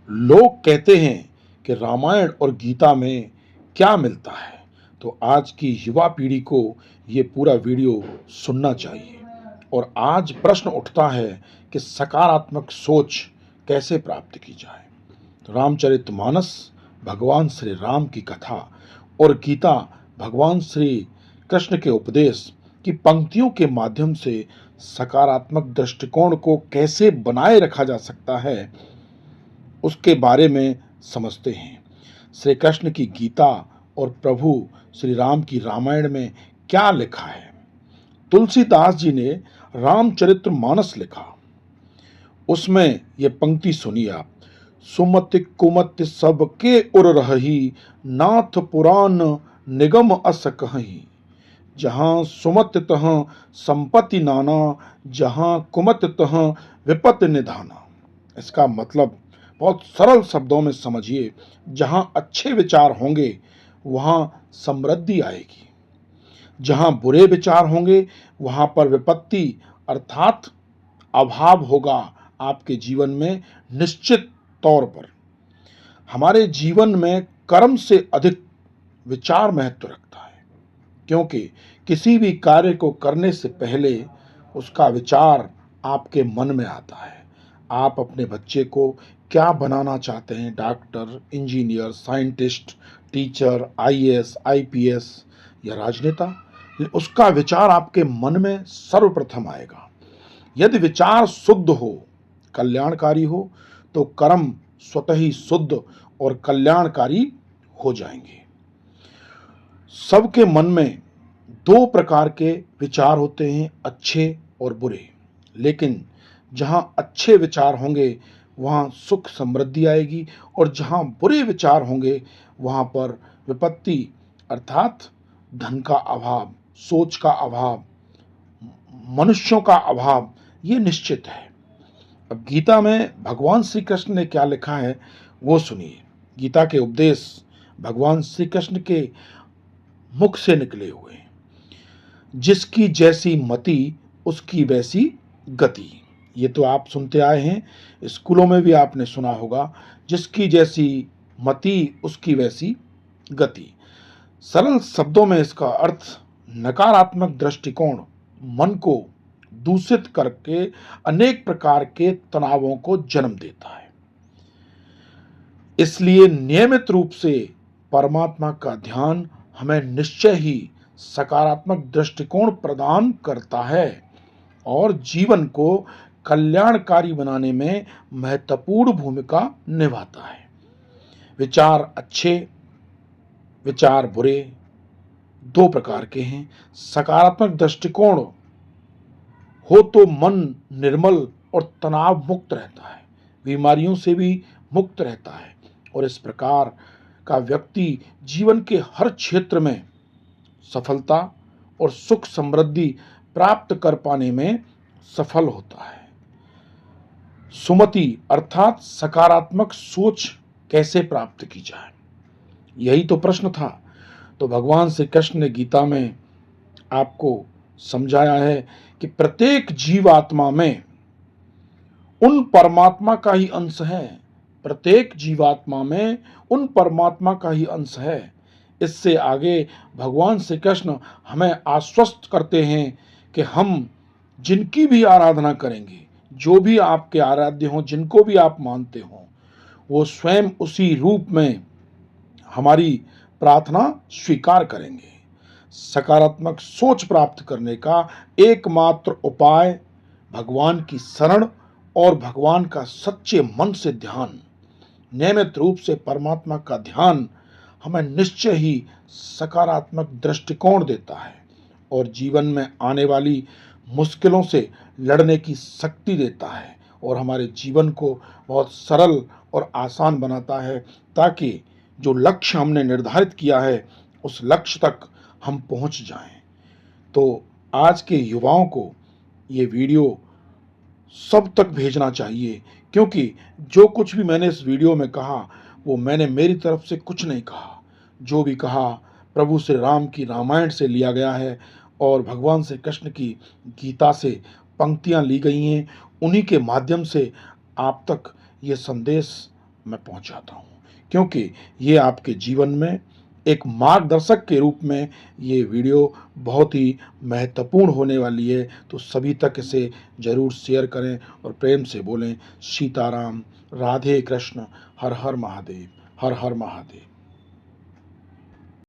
लोग कहते हैं कि रामायण और गीता में क्या मिलता है, तो आज की युवा पीढ़ी को ये पूरा वीडियो सुनना चाहिए। और आज प्रश्न उठता है कि सकारात्मक सोच कैसे प्राप्त की जाए। तो रामचरितमानस भगवान श्री राम की कथा और गीता भगवान श्री कृष्ण के उपदेश की पंक्तियों के माध्यम से सकारात्मक दृष्टिकोण को कैसे बनाए रखा जा सकता है, उसके बारे में समझते हैं। श्री कृष्ण की गीता और प्रभु श्री राम की रामायण में क्या लिखा है। तुलसीदास जी ने रामचरितमानस लिखा, उसमें ये पंक्ति सुनिए आप। सुमति कुमति सबके उर रही, नाथ पुराण निगम अस कहीं। जहाँ सुमति तहाँ संपत्ति नाना, जहाँ कुमति तहाँ विपत्ति निधाना। इसका मतलब बहुत सरल शब्दों में समझिए, जहाँ अच्छे विचार होंगे वहाँ समृद्धि आएगी, जहाँ बुरे विचार होंगे वहाँ पर विपत्ति अर्थात अभाव होगा आपके जीवन में। निश्चित तौर पर हमारे जीवन में कर्म से अधिक विचार महत्व रखता है, क्योंकि किसी भी कार्य को करने से पहले उसका विचार आपके मन में आता है। आप अपने बच्चे को क्या बनाना चाहते हैं, doctor, engineer, scientist, teacher, IAS, IPS या राजनेता, उसका विचार आपके मन में सर्वप्रथम आएगा। यदि विचार शुद्ध हो, कल्याणकारी हो, तो कर्म स्वतः ही शुद्ध और कल्याणकारी हो जाएंगे। सबके मन में दो प्रकार के विचार होते हैं, अच्छे और बुरे। लेकिन जहां अच्छे विचार होंगे वहां सुख समृद्धि आएगी, और जहां बुरे विचार होंगे वहां पर विपत्ति अर्थात धन का अभाव, सोच का अभाव, मनुष्यों का अभाव, ये निश्चित है। अब गीता में भगवान श्री कृष्ण ने क्या लिखा है वो सुनिए। गीता के उपदेश भगवान श्री कृष्ण के मुख से निकले हुए हैं। जिसकी जैसी मति उसकी वैसी गति। ये तो आप सुनते आए हैं, स्कूलों में भी आपने सुना होगा, जिसकी जैसी मति उसकी वैसी गति। सरल शब्दों में इसका अर्थ नकारात्मक दृष्टिकोण मन को दूषित करके अनेक प्रकार के तनावों को जन्म देता है। इसलिए नियमित रूप से परमात्मा का ध्यान हमें निश्चय ही सकारात्मक दृष्टिकोण प्रदान करता है और जीवन को कल्याणकारी बनाने में महत्वपूर्ण भूमिका निभाता है। विचार अच्छे, विचार बुरे दो प्रकार के हैं। सकारात्मक दृष्टिकोण हो तो मन निर्मल और तनाव मुक्त रहता है, बीमारियों से भी मुक्त रहता है, और इस प्रकार का व्यक्ति जीवन के हर क्षेत्र में सफलता और सुख समृद्धि प्राप्त कर पाने में सफल होता है। सुमति अर्थात सकारात्मक सोच कैसे प्राप्त की जाए, यही तो प्रश्न था। तो भगवान श्री कृष्ण ने गीता में आपको समझाया है कि प्रत्येक जीवात्मा में उन परमात्मा का ही अंश है, प्रत्येक जीवात्मा में उन परमात्मा का ही अंश है। इससे आगे भगवान श्री कृष्ण हमें आश्वस्त करते हैं कि हम जिनकी भी आराधना करेंगे, जो भी आपके आराध्य हों, जिनको भी आप मानते हों, वो स्वयं उसी रूप में हमारी प्रार्थना स्वीकार करेंगे। सकारात्मक सोच प्राप्त करने का एकमात्र उपाय भगवान की शरण और भगवान का सच्चे मन से ध्यान, नियमित रूप से परमात्मा का ध्यान हमें निश्चय ही सकारात्मक दृष्टिकोण देता है और जीवन में आने वाली मुश्किलों से लड़ने की शक्ति देता है और हमारे जीवन को बहुत सरल और आसान बनाता है, ताकि जो लक्ष्य हमने निर्धारित किया है उस लक्ष्य तक हम पहुंच जाएं। तो आज के युवाओं को ये वीडियो सब तक भेजना चाहिए, क्योंकि जो कुछ भी मैंने इस वीडियो में कहा वो मैंने मेरी तरफ से कुछ नहीं कहा। जो भी कहा प्रभु श्री राम की रामायण से लिया गया है और भगवान श्री कृष्ण की गीता से पंक्तियां ली गई हैं। उन्हीं के माध्यम से आप तक ये संदेश मैं पहुंचाता हूं, क्योंकि ये आपके जीवन में एक मार्गदर्शक के रूप में ये वीडियो बहुत ही महत्वपूर्ण होने वाली है। तो सभी तक इसे ज़रूर शेयर करें और प्रेम से बोलें सीताराम, राधे कृष्ण, हर हर महादेव, हर हर महादेव।